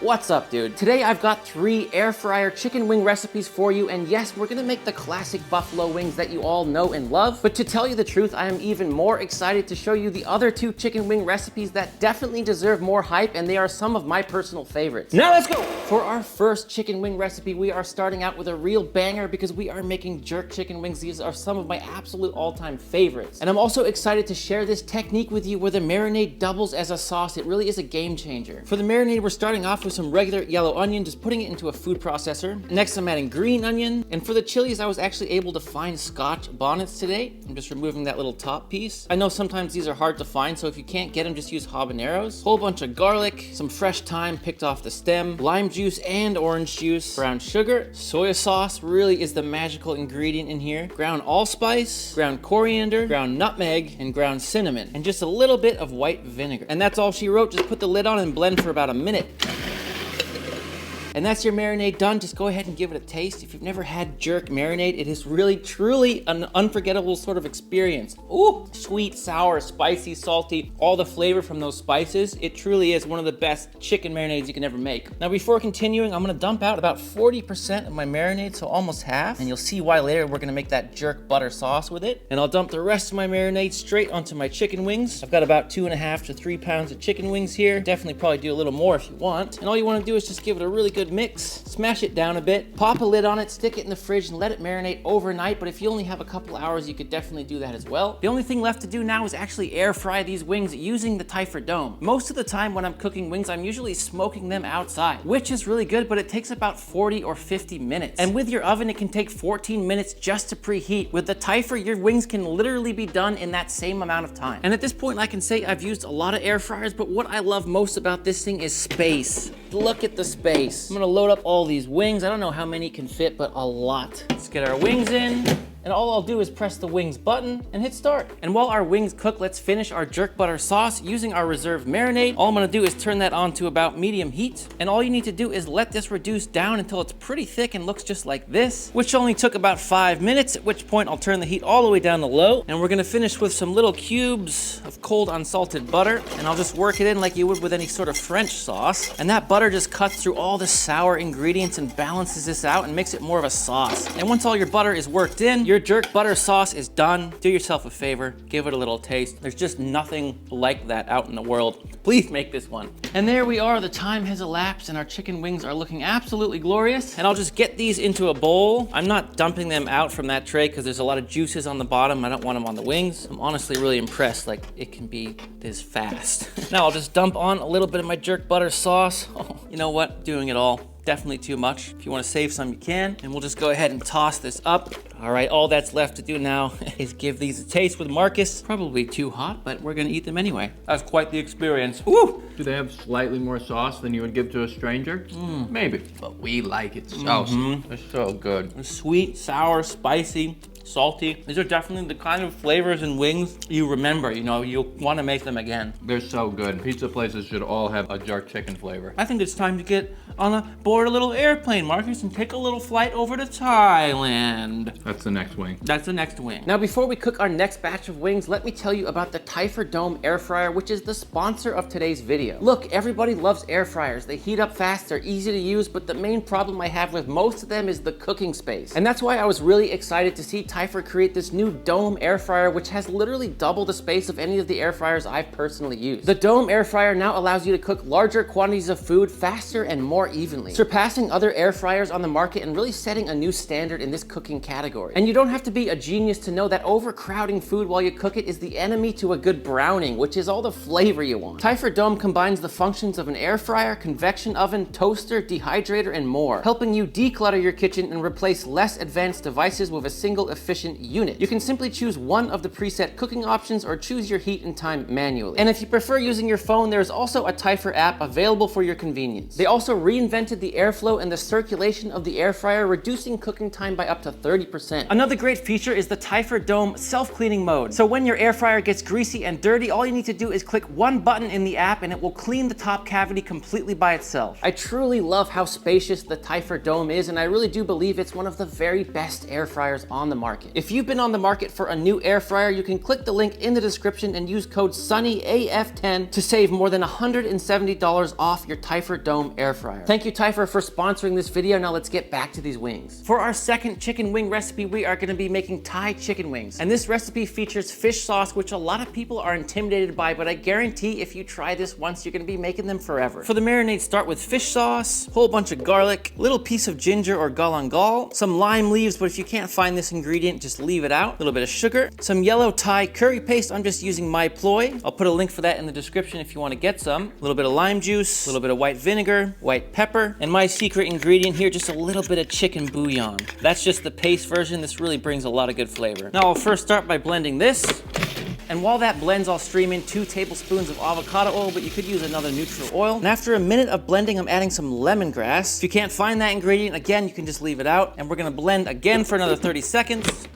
What's up, dude? Today I've got 3 air fryer chicken wing recipes for you, and yes, we're gonna make the classic buffalo wings that you all know and love, but to tell you the truth, I am even more excited to show you the other 2 chicken wing recipes that definitely deserve more hype, and they are some of my personal favorites. Now let's go! For our first chicken wing recipe, we are starting out with a real banger because we are making jerk chicken wings. These are some of my absolute all-time favorites. And I'm also excited to share this technique with you where the marinade doubles as a sauce. It really is a game changer. For the marinade, we're starting off with some regular yellow onion, just putting it into a food processor. Next, I'm adding green onion. And for the chilies, I was actually able to find Scotch bonnets today. I'm just removing that little top piece. I know sometimes these are hard to find, so if you can't get them, just use habaneros. Whole bunch of garlic, some fresh thyme picked off the stem, lime juice and orange juice, brown sugar, soy sauce really is the magical ingredient in here, ground allspice, ground coriander, ground nutmeg, and ground cinnamon, and just a little bit of white vinegar. And that's all she wrote. Just put the lid on and blend for about a minute. And that's your marinade done. Just go ahead and give it a taste. If you've never had jerk marinade, it is really, truly an unforgettable sort of experience. Ooh, sweet, sour, spicy, salty, all the flavor from those spices. It truly is one of the best chicken marinades you can ever make. Now, before continuing, I'm gonna dump out about 40% of my marinade, so almost half. And you'll see why later we're gonna make that jerk butter sauce with it. And I'll dump the rest of my marinade straight onto my chicken wings. I've got about 2.5 to 3 pounds of chicken wings here. Definitely probably do a little more if you want. And all you wanna do is just give it a really good mix, smash it down a bit, pop a lid on it, stick it in the fridge and let it marinate overnight. But if you only have a couple hours, you could definitely do that as well. The only thing left to do now is actually air fry these wings using the ThatDudeCanCook. Most of the time when I'm cooking wings, I'm usually smoking them outside, which is really good, but it takes about 40 or 50 minutes. And with your oven, it can take 14 minutes just to preheat. With the ThatDudeCanCook, your wings can literally be done in that same amount of time. And at this point, I can say I've used a lot of air fryers, but what I love most about this thing is space. Look at the space. I'm gonna load up all these wings. I don't know how many can fit, but a lot. Let's get our wings in. And all I'll do is press the wings button and hit start. And while our wings cook, let's finish our jerk butter sauce using our reserve marinade. All I'm gonna do is turn that on to about medium heat. And all you need to do is let this reduce down until it's pretty thick and looks just like this, which only took about 5 minutes, at which point I'll turn the heat all the way down to low. And we're gonna finish with some little cubes of cold unsalted butter. And I'll just work it in like you would with any sort of French sauce. And that butter just cuts through all the sour ingredients and balances this out and makes it more of a sauce. And once all your butter is worked in, your jerk butter sauce is done. Do yourself a favor, give it a little taste. There's just nothing like that out in the world. Please make this one. And there we are, the time has elapsed and our chicken wings are looking absolutely glorious. And I'll just get these into a bowl. I'm not dumping them out from that tray because there's a lot of juices on the bottom. I don't want them on the wings. I'm honestly really impressed, like it can be this fast. Now I'll just dump on a little bit of my jerk butter sauce. Oh, you know what, doing it all. Definitely too much. If you want to save some, you can. And we'll just go ahead and toss this up. All right, all that's left to do now is give these a taste with Marcus. Probably too hot, but we're gonna eat them anyway. That's quite the experience. Woo! Do they have slightly more sauce than you would give to a stranger? Maybe, but we like it so. It's so good. It's sweet, sour, spicy, salty. These are definitely the kind of flavors and wings you remember. You know, you'll want to make them again. They're so good. Pizza places should all have a jerk chicken flavor. I think it's time to get on board a little airplane, Marcus, and take a little flight over to Thailand. That's the next wing. That's the next wing. Now, before we cook our next batch of wings, let me tell you about the ThatDudeCanCook air fryer, which is the sponsor of today's video. Look, everybody loves air fryers. They heat up fast, they're easy to use, but the main problem I have with most of them is the cooking space. And that's why I was really excited to see ThatDudeCanCook create this new dome air fryer, which has literally double the space of any of the air fryers I've personally used. The dome air fryer now allows you to cook larger quantities of food faster and more evenly, surpassing other air fryers on the market and really setting a new standard in this cooking category. And you don't have to be a genius to know that overcrowding food while you cook it is the enemy to a good browning, which is all the flavor you want. ThatDudeCanCook combines the functions of an air fryer, convection oven, toaster, dehydrator, and more, helping you declutter your kitchen and replace less advanced devices with a single efficient unit. You can simply choose one of the preset cooking options or choose your heat and time manually. And if you prefer using your phone, there's also a ThatDudeCanCook app available for your convenience. They also reinvented the airflow and the circulation of the air fryer, reducing cooking time by up to 30%. Another great feature is the ThatDudeCanCook self-cleaning mode. So when your air fryer gets greasy and dirty, all you need to do is click one button in the app and it will clean the top cavity completely by itself. I truly love how spacious the ThatDudeCanCook is, and I really do believe it's one of the very best air fryers on the market. market. If you've been on the market for a new air fryer, you can click the link in the description and use code SUNNYAF10 to save more than $170 off your Tyfer Dome air fryer. Thank you, Tyfer, for sponsoring this video. Now let's get back to these wings. For our second chicken wing recipe, we are gonna be making Thai chicken wings. And this recipe features fish sauce, which a lot of people are intimidated by, but I guarantee if you try this once, you're gonna be making them forever. For the marinade, start with fish sauce, whole bunch of garlic, little piece of ginger or galangal, some lime leaves, but if you can't find this ingredient, just leave it out. A little bit of sugar, some yellow Thai curry paste. I'm just using my ploy. I'll put a link for that in the description if you want to get some. A little bit of lime juice, a little bit of white vinegar, white pepper, and my secret ingredient here, just a little bit of chicken bouillon. That's just the paste version. This really brings a lot of good flavor. Now I'll first start by blending this. And while that blends, I'll stream in 2 tablespoons of avocado oil, but you could use another neutral oil. And after a minute of blending, I'm adding some lemongrass. If you can't find that ingredient, again, you can just leave it out. And we're gonna blend again for another 30 seconds.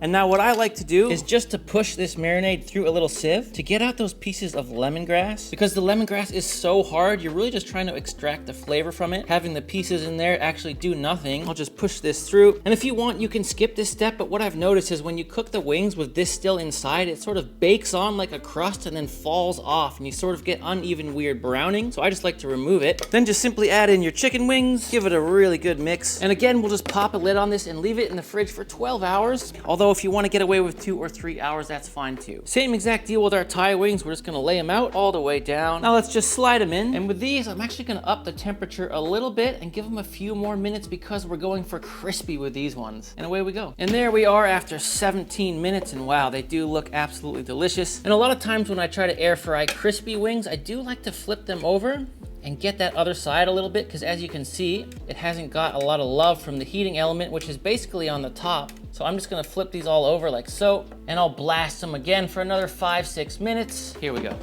And now what I like to do is just to push this marinade through a little sieve to get out those pieces of lemongrass. Because the lemongrass is so hard, you're really just trying to extract the flavor from it. Having the pieces in there actually do nothing. I'll just push this through. And if you want, you can skip this step, but what I've noticed is when you cook the wings with this still inside, it sort of bakes on like a crust and then falls off, and you sort of get uneven, weird browning. So I just like to remove it. Then just simply add in your chicken wings, give it a really good mix. And again, we'll just pop a lid on this and leave it in the fridge for 12 hours. Although if you want to get away with 2 or 3 hours, that's fine too. Same exact deal with our Thai wings. We're just gonna lay them out all the way down. Now let's just slide them in. And with these, I'm actually gonna up the temperature a little bit and give them a few more minutes because we're going for crispy with these ones. And away we go. And there we are after 17 minutes, and wow, they do look absolutely delicious. And a lot of times when I try to air fry crispy wings, I do like to flip them over and get that other side a little bit, because as you can see, it hasn't got a lot of love from the heating element, which is basically on the top. So I'm just gonna flip these all over like so, and I'll blast them again for another 5-6 minutes. Here we go.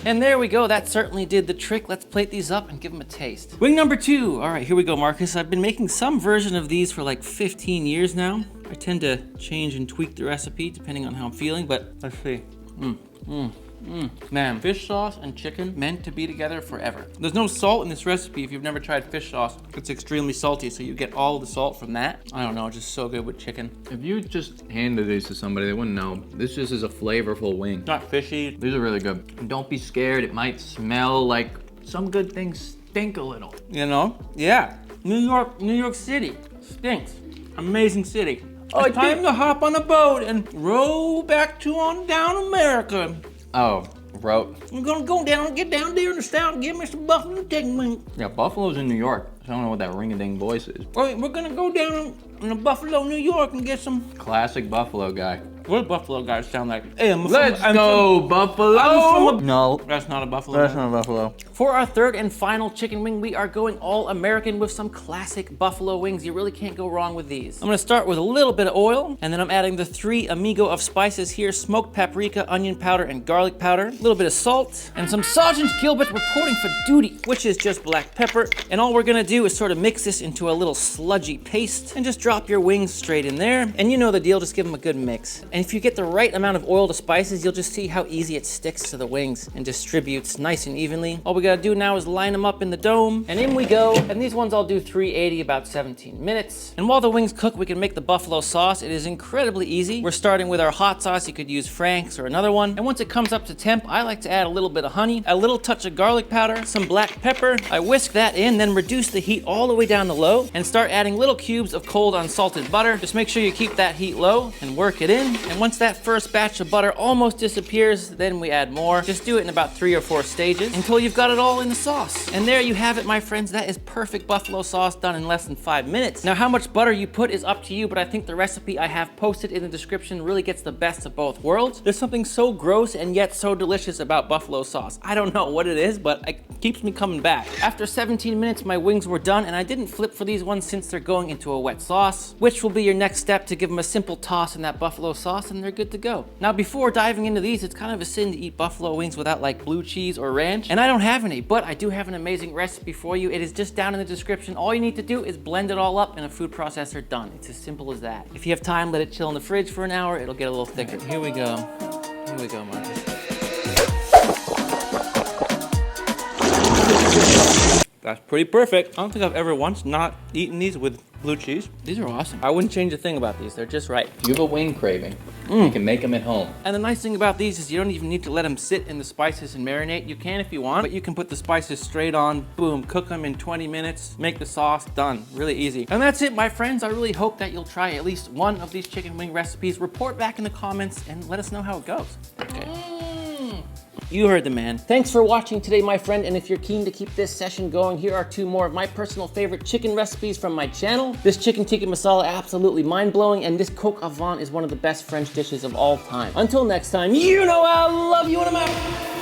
And there we go, that certainly did the trick. Let's plate these up and give them a taste. Wing number 2. All right, here we go, Marcus. I've been making some version of these for like 15 years now. I tend to change and tweak the recipe depending on how I'm feeling, but let's see. Man, fish sauce and chicken meant to be together forever. There's no salt in this recipe. If you've never tried fish sauce, it's extremely salty, so you get all the salt from that. I don't know, it's just so good with chicken. If you just handed these to somebody, they wouldn't know. This just is a flavorful wing. Not fishy. These are really good. And don't be scared. It might smell like some good things stink a little. You know? Yeah. New York City stinks. Amazing city. Oh, it's time to hop on a boat and row back to on down America. Oh, rope. I'm gonna go down and get down there in the south and get me some buffalo chicken wings. Yeah, Buffalo's in New York. So I don't know what that ring-a-ding voice is. All right, we're gonna go down in Buffalo, New York and get some. Classic Buffalo guy. What do Buffalo guys sound like? Hey, Let's go, Buffalo! No, that's not a buffalo. That's not a buffalo. For our third and final chicken wing, we are going all American with some classic buffalo wings. You really can't go wrong with these. I'm gonna start with a little bit of oil, and then I'm adding the 3 Amigo of spices here: smoked paprika, onion powder, and garlic powder. A little bit of salt, and some Sergeant Gilbert reporting for duty, which is just black pepper. And all we're gonna do is sort of mix this into a little sludgy paste, and just drop your wings straight in there. And you know the deal, just give them a good mix. And if you get the right amount of oil to spices, you'll just see how easy it sticks to the wings and distributes nice and evenly. All we gotta do now is line them up in the dome, and in we go. And these ones I'll do 380, about 17 minutes. And while the wings cook, we can make the buffalo sauce. It is incredibly easy. We're starting with our hot sauce. You could use Frank's or another one. And once it comes up to temp, I like to add a little bit of honey, a little touch of garlic powder, some black pepper. I whisk that in, then reduce the heat all the way down to low, and start adding little cubes of cold unsalted butter. Just make sure you keep that heat low and work it in. And once that first batch of butter almost disappears, then we add more. Just do it in about 3 or 4 stages until you've got it all in the sauce. And there you have it, my friends. That is perfect buffalo sauce done in less than 5 minutes. Now, how much butter you put is up to you, but I think the recipe I have posted in the description really gets the best of both worlds. There's something so gross and yet so delicious about buffalo sauce. I don't know what it is, but it keeps me coming back. After 17 minutes, my wings were done, and I didn't flip for these ones since they're going into a wet sauce, which will be your next step to give them a simple toss in that buffalo sauce, and they're good to go. Now, before diving into these, it's kind of a sin to eat buffalo wings without like blue cheese or ranch, and I don't have any, but I do have an amazing recipe for you. It is just down in the description. All you need to do is blend it all up in a food processor. Done. It's as simple as that. If you have time, let it chill in the fridge for an hour. It'll get a little thicker. Here we go. Here we go, Marcus. That's pretty perfect. I don't think I've ever once not eaten these with blue cheese. These are awesome. I wouldn't change a thing about these. They're just right. If you have a wing craving, you can make them at home. And the nice thing about these is you don't even need to let them sit in the spices and marinate. You can if you want, but you can put the spices straight on, boom, cook them in 20 minutes, make the sauce, done. Really easy. And that's it, my friends. I really hope that you'll try at least one of these chicken wing recipes. Report back in the comments and let us know how it goes. Okay. You heard the man. Thanks for watching today, my friend, and if you're keen to keep this session going, here are 2 more of my personal favorite chicken recipes from my channel. This chicken tikka masala, absolutely mind-blowing, and this coq au vin is one of the best French dishes of all time. Until next time, you know I love you and I'm out.